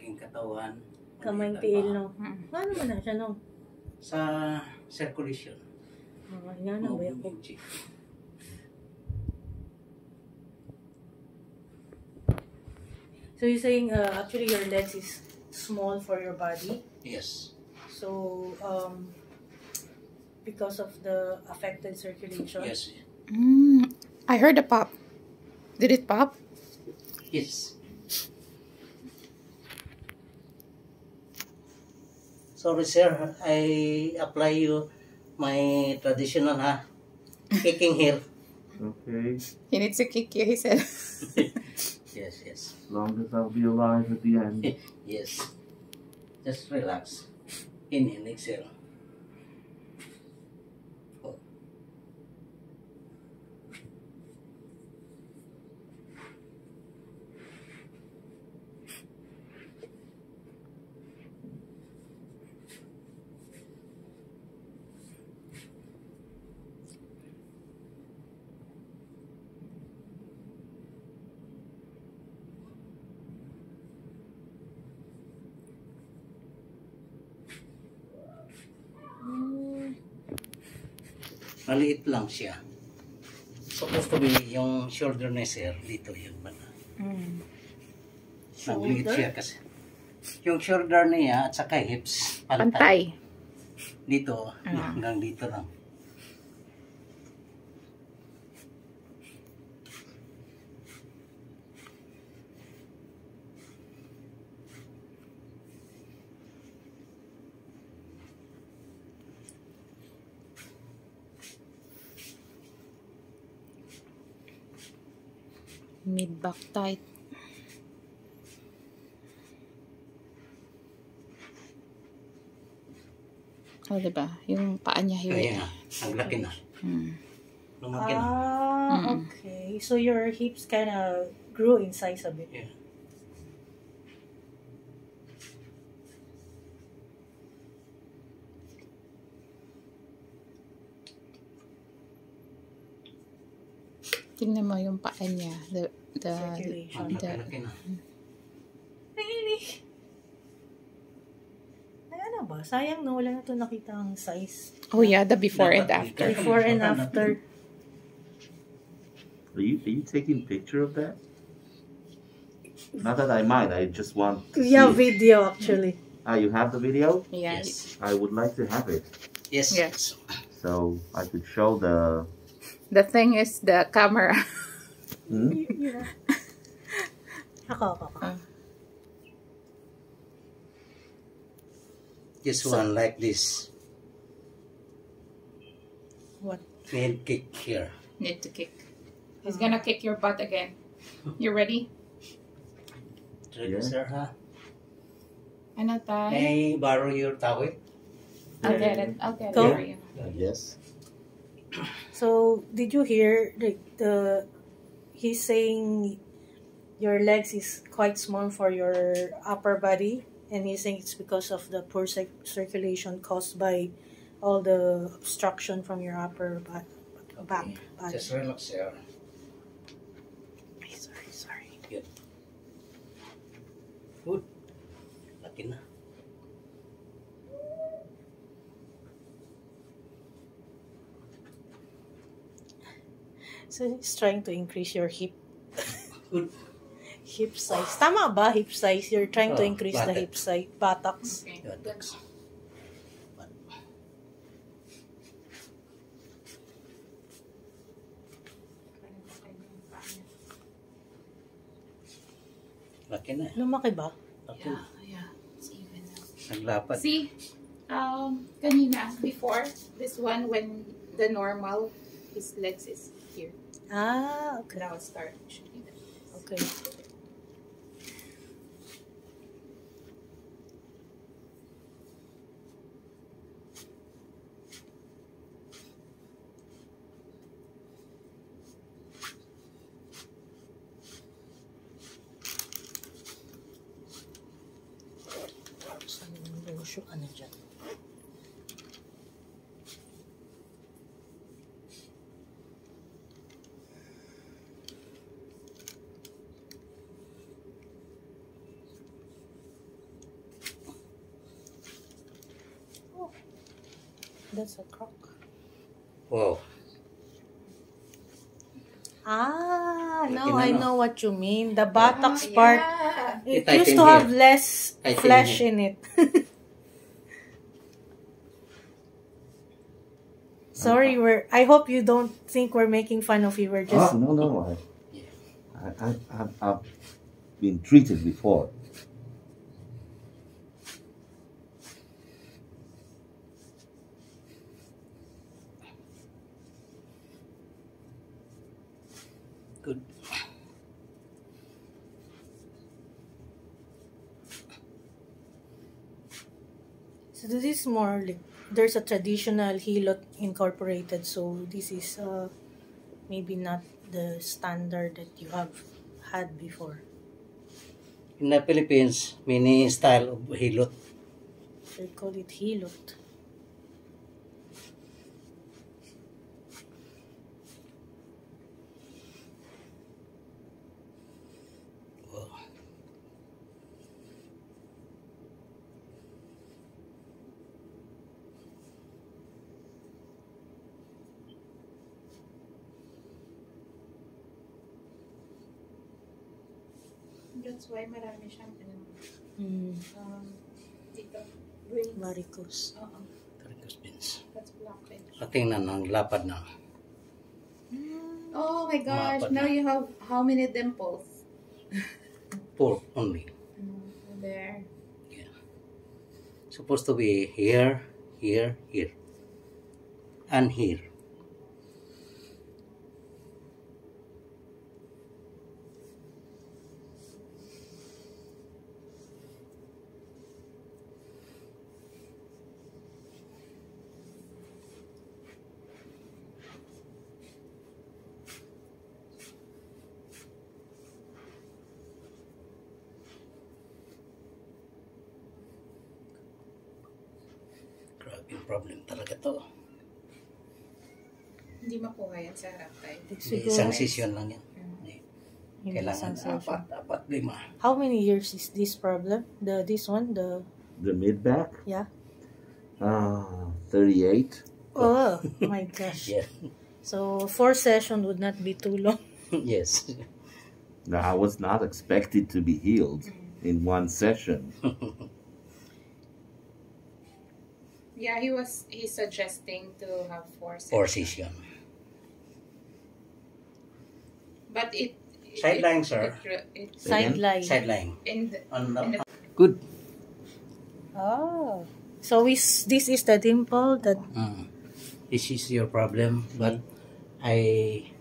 aking katawan. Kamay tiil, no? Ano man na siya, no? Sa circulation. Nga na ba ako? So you're saying actually your legs is small for your body? Yes. So because of the affected circulation? Yes. I heard a pop. Did it pop? Yes. Sorry sir, I apply you my traditional kicking here. Okay. He needs to kick you, he said. Yes, yes. As long as I'll be alive at the end. Yes. Just relax. Inhale, exhale. Oh. Maliit lang siya. Supposed to be yung shoulder na sir, dito yung bana. Nagliit siya kasi. Yung shoulder niya at saka hips, pantay. Dito, hanggang dito lang. Mid-back tight. Oh, diba? Yung paa niya hiwi. Kaya nga, ang laki na. Lumaki na. Okay. So your hips kind of grew in size a bit. Yeah. Tingnan mo yung paa niya. Circulation. Ang laki na. Really? Ay, ano ba? Sayang no, wala na ito nakita ang size. Oh yeah, the before and after. Before and after. Are you taking picture of that? Not that I mind, I just want to see Yeah, it. video actually. Ah, you have the video? Yes. I would like to have it. Yes. Yes. So I could show the... The thing is the camera. Yeah. Ako. This one like this. What? Need kick here. Need to kick. He's gonna kick your butt again. You ready? Ready, Yeah. sir, ha? Ano tayo? May I borrow your towel? I'll get it. I'll get it Go. for you. Yes. So, did you hear he's saying your legs is quite small for your upper body, and he's saying it's because of the poor circulation caused by all the obstruction from your upper back body. Just relax, sir. Sorry. Good. Good. Laki na. So, he's trying to increase your hip Good. size. Tama ba, hip size? You're trying to Oh, increase the buttock. hip size, buttocks. Okay. Good. Thanks. Laki na. Lumaki ba? Laki na. Yeah. It's even now. Naglapat. See, kanina, before, this one, when the normal, his legs is here. Ah, okay. Now it started. Should be there. Okay. Ano dyan? That's a crock. Wow. Now I know what you mean. The buttocks part, Yeah. it Tighten used to have here. less Tighten flesh here. in it. Sorry, I hope you don't think we're making fun of you. We're just... Oh, no. I've been treated before. Good. So this is more like, there's a traditional hilot incorporated, so this is maybe not the standard that you have had before. In the Philippines, many style of hilot. They call it hilot. Wow. That's why marami siyang dito. Varicose. Oo. Varicose veins. That's blockage. Tingnan, ang lapad na. Oh my gosh, Mapad now na. you have how many dimples? 4 only. There. Yeah. Supposed to be here, here, here. And here. Grabe problem talaga to. Hindi makuha yan sa harap tayo. Isang session lang yan. Hindi Kailangan isang session. 4, 5. How many years is this problem? This one? The mid back? Yeah. 38. Oh my gosh. Yeah. So 4 sessions would not be too long. Yes. Now, I was not expected to be healed in one session. Yeah, he's suggesting to have 4 sessions. 4 session. But it Sideline, sir. It's Sideline. Sideline. in the, On the, in the good. Oh. So this is the dimple that... This is your problem, but I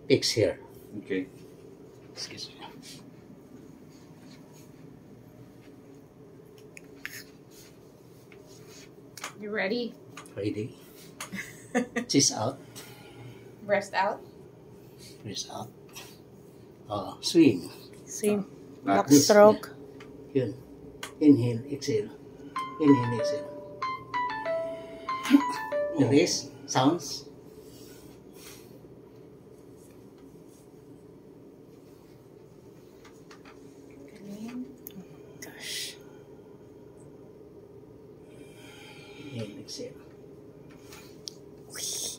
fix here. Okay. Excuse me. You ready? Ready? Chest out. Breast out. Press out. Swing. Same. Like this. Backstroke. Yun. Inhale, exhale. Inhale, exhale. Release. Sounds. Galing. Gosh. Inhale, exhale.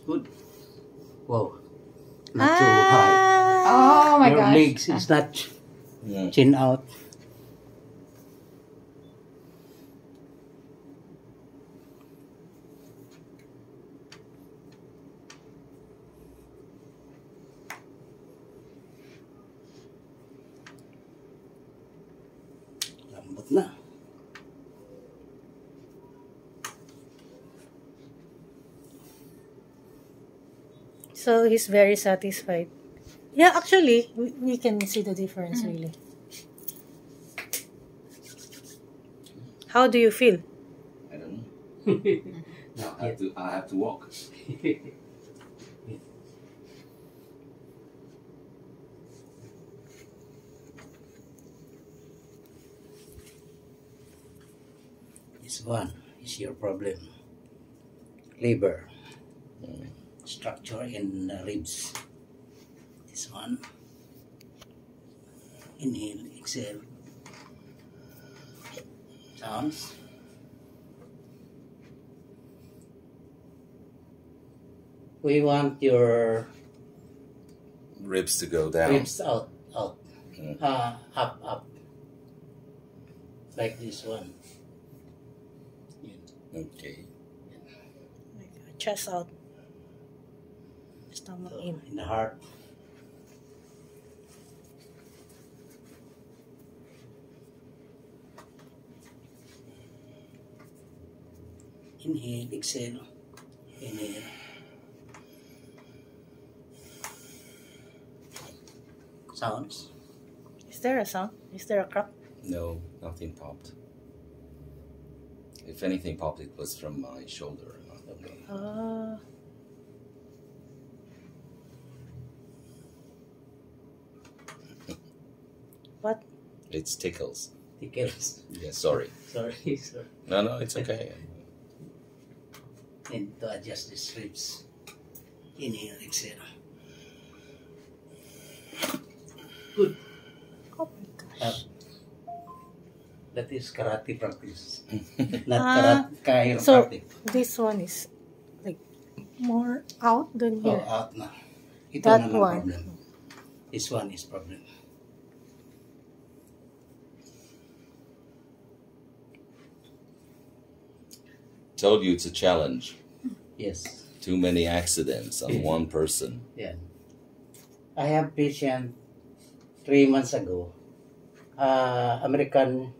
Good. Wow. Not too high. Oh my Your gosh. legs is not Yeah. chin out. Lambot na. So he's very satisfied. Yeah, actually, we can see the difference really. How do you feel? I don't know. I have to walk. This one is your problem. Liver. Structure in the ribs. This one. Inhale, exhale. Sounds. We want your Ribs to go down. ribs out. Mm. Up. Like this one. Okay. Like chest out. Stomach So, in. in the heart. Inhale, exhale. Inhale. Sounds. Is there a sound? Is there a crack? No, nothing popped. If anything popped, it was from my shoulder. Okay. What? It's tickles. Tickles. Yeah, sorry. Sorry. Sorry. No, it's okay. Need to adjust the ribs. Inhale, exhale. Good. Oh my gosh. That is karate practice. Not karate So chiropractic. this one is like more out than Oh, here. out na. Ito That na lang one. problem. This one is problem. Told you it's a challenge. Yes. Too many accidents on one person. Yeah. I have patient 3 months ago. American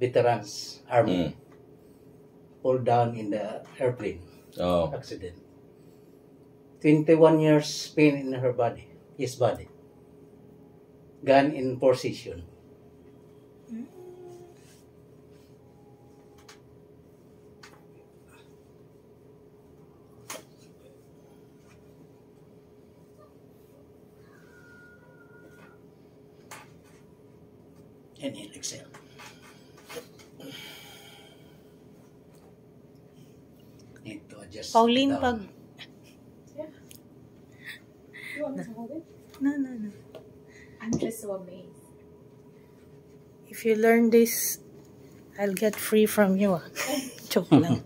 veterans army fall down in the airplane Oh, accident. 21 years pain in her body, his body. Gun in position. Inhale, exhale. Need to adjust. Pauline, down. pag... You want me to hold it? No. I'm just so amazed. If you learn this, I'll get free from you. Joke lang.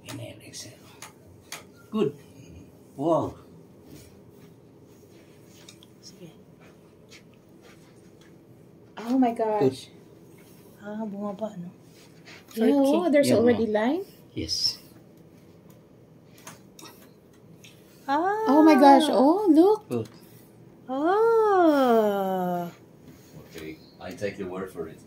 Inhale, exhale. Good. Wow. Sige. Oh my gosh. Bumaba, no? Yeah, oh, there's Yeah, already line. Yes. Oh my gosh. Oh, look. Good. Oh. okay. I take your word for it.